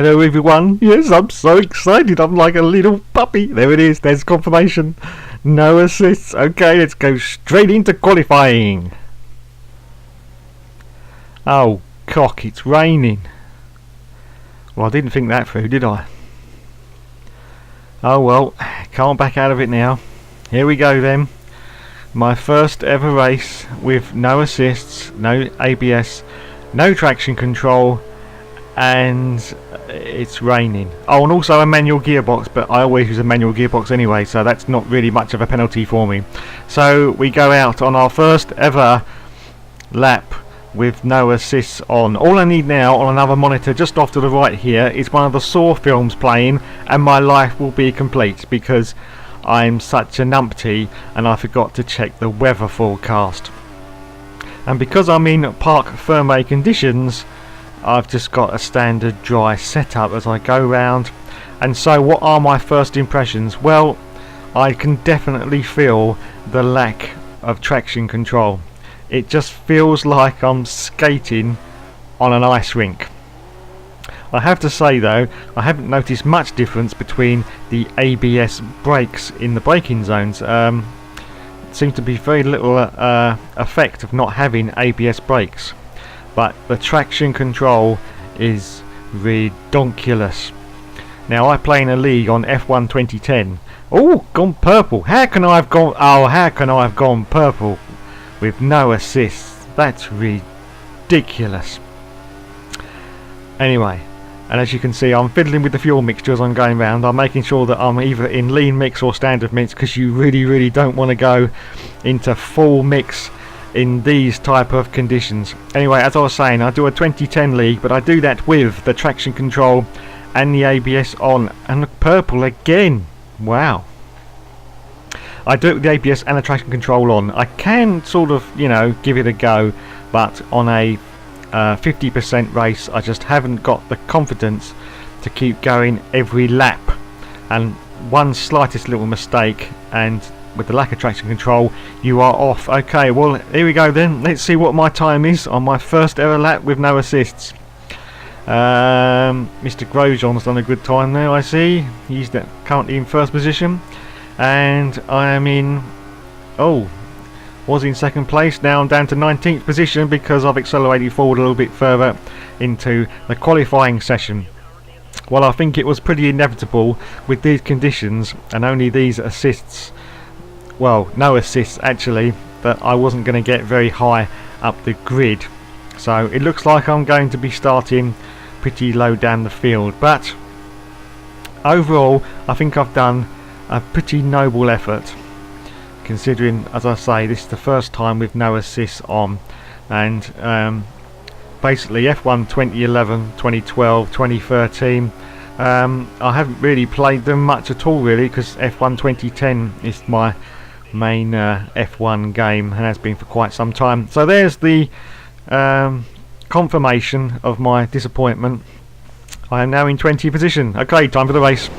Hello everyone. Yes, I'm so excited. I'm like a little puppy. There it is. There's confirmation. No assists. Okay, let's go straight into qualifying. Oh, cock, it's raining. Well, I didn't think that through, did I? Oh well, can't back out of it now. Here we go then. My first ever race with no assists, no ABS, no traction control, and it's raining. Oh, and also a manual gearbox, but I always use a manual gearbox anyway, so that's not really much of a penalty for me. So we go out on our first ever lap with no assists on. All I need now on another monitor just off to the right here is one of the Saw films playing, and my life will be complete, because I'm such a numpty and I forgot to check the weather forecast. And because I'm in parc fermé conditions, I've just got a standard dry setup as I go round. And so what are my first impressions? Well, I can definitely feel the lack of traction control. It just feels like I'm skating on an ice rink. I have to say though, I haven't noticed much difference between the ABS brakes in the braking zones. Seems to be very little effect of not having ABS brakes. But the traction control is redonkulous. Now I play in a league on F1 2010. Oh, gone purple. How can I have gone purple with no assists? That's ridiculous. Anyway, and as you can see, I'm fiddling with the fuel mixture as I'm going round. I'm making sure that I'm either in lean mix or standard mix, because you really don't want to go into full mix in these type of conditions. Anyway, as I was saying, I do a 2010 league, but I do that with the traction control and the ABS on, and look, purple again. Wow. I do it with the ABS and the traction control on. I can sort of, you know, give it a go, but on a 50% race I just haven't got the confidence to keep going every lap, and one slightest little mistake and with the lack of traction control you are off. Okay, well here we go then. Let's see what my time is on my first ever lap with no assists. Mr. Grosjean's done a good time there, I see. He's currently in first position, and I am in, was in second place. Now I'm down to 19th position because I've accelerated forward a little bit further into the qualifying session. Well, I think it was pretty inevitable with these conditions and only these assists, well, no assists actually, that I wasn't going to get very high up the grid. So it looks like I'm going to be starting pretty low down the field, but overall I think I've done a pretty noble effort, considering, as I say, this is the first time with no assists on. And basically F1 2011, 2012, 2013, I haven't really played them much at all really, because F1 2010 is my main F1 game and has been for quite some time. So there's the confirmation of my disappointment. I am now in 20th position. Okay, time for the race.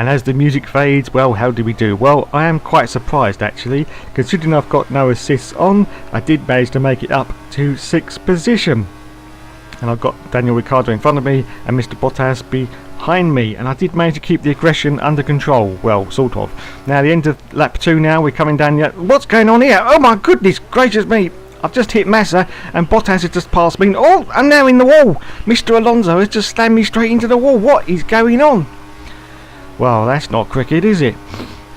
And as the music fades, well, how do we do? Well, I am quite surprised actually, considering I've got no assists on. I did manage to make it up to 6th position, and I've got Daniel Ricciardo in front of me and Mr. Bottas behind me, and I did manage to keep the aggression under control. Well, sort of. Now the end of lap 2 now, we're coming down yet. What's going on here? Oh my goodness gracious me! I've just hit Massa and Bottas has just passed me. Oh, I'm now in the wall. Mr. Alonso has just slammed me straight into the wall. What is going on? Well, that's not cricket, is it?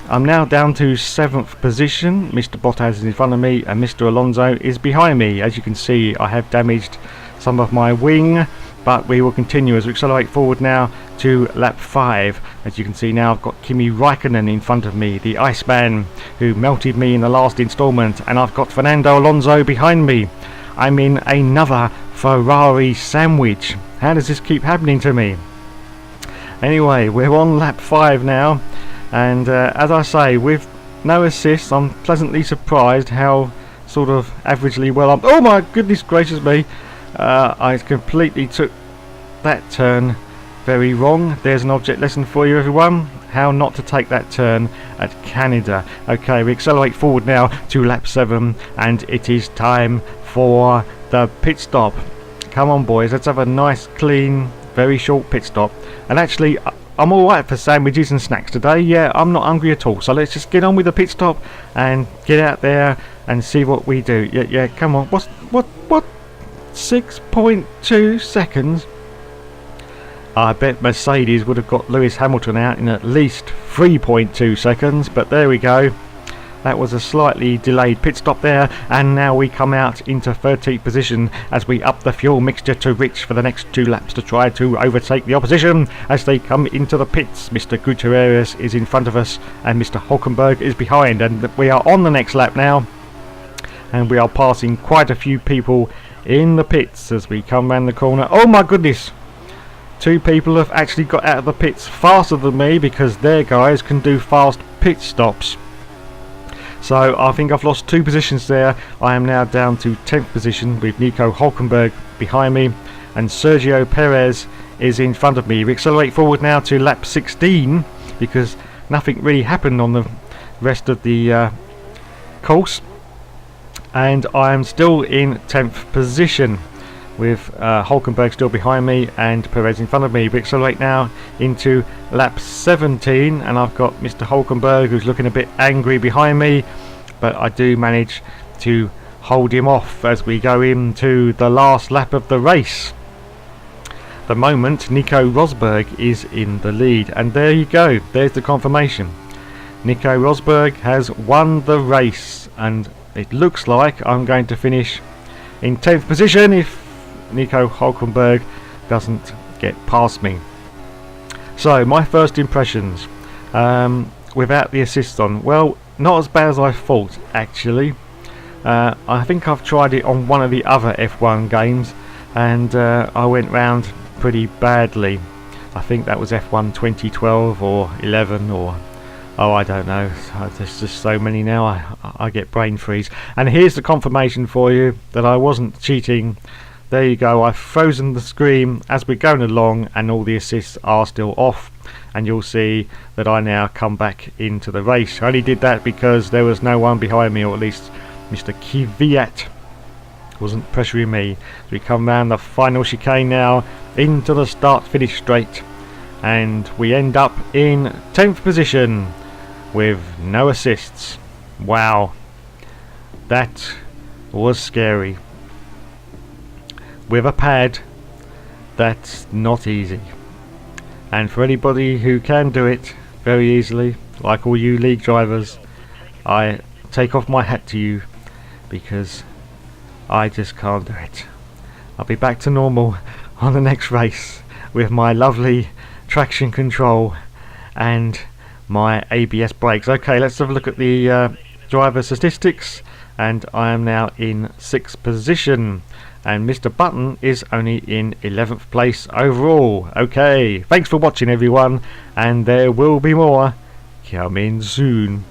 I'm now down to 7th position. Mr. Bottas is in front of me and Mr. Alonso is behind me. As you can see, I have damaged some of my wing, but we will continue as we accelerate forward now to lap 5. As you can see now, I've got Kimi Raikkonen in front of me, the Iceman who melted me in the last instalment, and I've got Fernando Alonso behind me. I'm in another Ferrari sandwich. How does this keep happening to me? Anyway, we're on lap 5 now, and as I say, with no assists, I'm pleasantly surprised how sort of averagely well I'm. Oh my goodness gracious me! I completely took that turn very wrong. There's an object lesson for you, everyone. How not to take that turn at Canada. Okay, we accelerate forward now to lap 7, and it is time for the pit stop. Come on boys, let's have a nice clean very short pit stop. And actually I'm alright for sandwiches and snacks today. Yeah, I'm not hungry at all, so let's just get on with the pit stop and get out there and see what we do. Yeah, come on. What 6.2 seconds? I bet Mercedes would have got Lewis Hamilton out in at least 3.2 seconds, but there we go. That was a slightly delayed pit stop there, and now we come out into 13th position as we up the fuel mixture to Rich for the next 2 laps to try to overtake the opposition as they come into the pits. Mr. Gutierrez is in front of us and Mr. Hulkenberg is behind, and we are on the next lap now, and we are passing quite a few people in the pits as we come round the corner. Oh my goodness! 2 people have actually got out of the pits faster than me because their guys can do fast pit stops. So I think I've lost 2 positions there. I am now down to 10th position with Nico Hulkenberg behind me and Sergio Perez is in front of me. We accelerate forward now to lap 16 because nothing really happened on the rest of the course, and I am still in 10th position with Hulkenberg still behind me and Perez in front of me. We accelerate now into lap 17 and I've got Mr. Hulkenberg who's looking a bit angry behind me, but I do manage to hold him off as we go into the last lap of the race. The moment Nico Rosberg is in the lead, and there you go, there's the confirmation. Nico Rosberg has won the race, and it looks like I'm going to finish in 10th position if Nico Hulkenberg doesn't get past me. So my first impressions without the assist on, well, not as bad as I thought actually. I think I've tried it on one of the other F1 games and I went round pretty badly. I think that was F1 2012 or 11 or I don't know. There's just so many now I get brain freeze. And here's the confirmation for you that I wasn't cheating. There you go, I've frozen the screen as we're going along and all the assists are still off, and you'll see that I now come back into the race. I only did that because there was no one behind me, or at least Mr. Kvyat wasn't pressuring me. So we come round the final chicane now into the start finish straight and we end up in 10th position with no assists. Wow, that was scary. With a pad, that's not easy, and for anybody who can do it very easily, like all you league drivers, I take off my hat to you because I just can't do it. I'll be back to normal on the next race with my lovely traction control and my ABS brakes. Okay, let's have a look at the driver statistics, and I am now in 6th position. And Mr. Button is only in 11th place overall. Okay, thanks for watching everyone, and there will be more coming soon.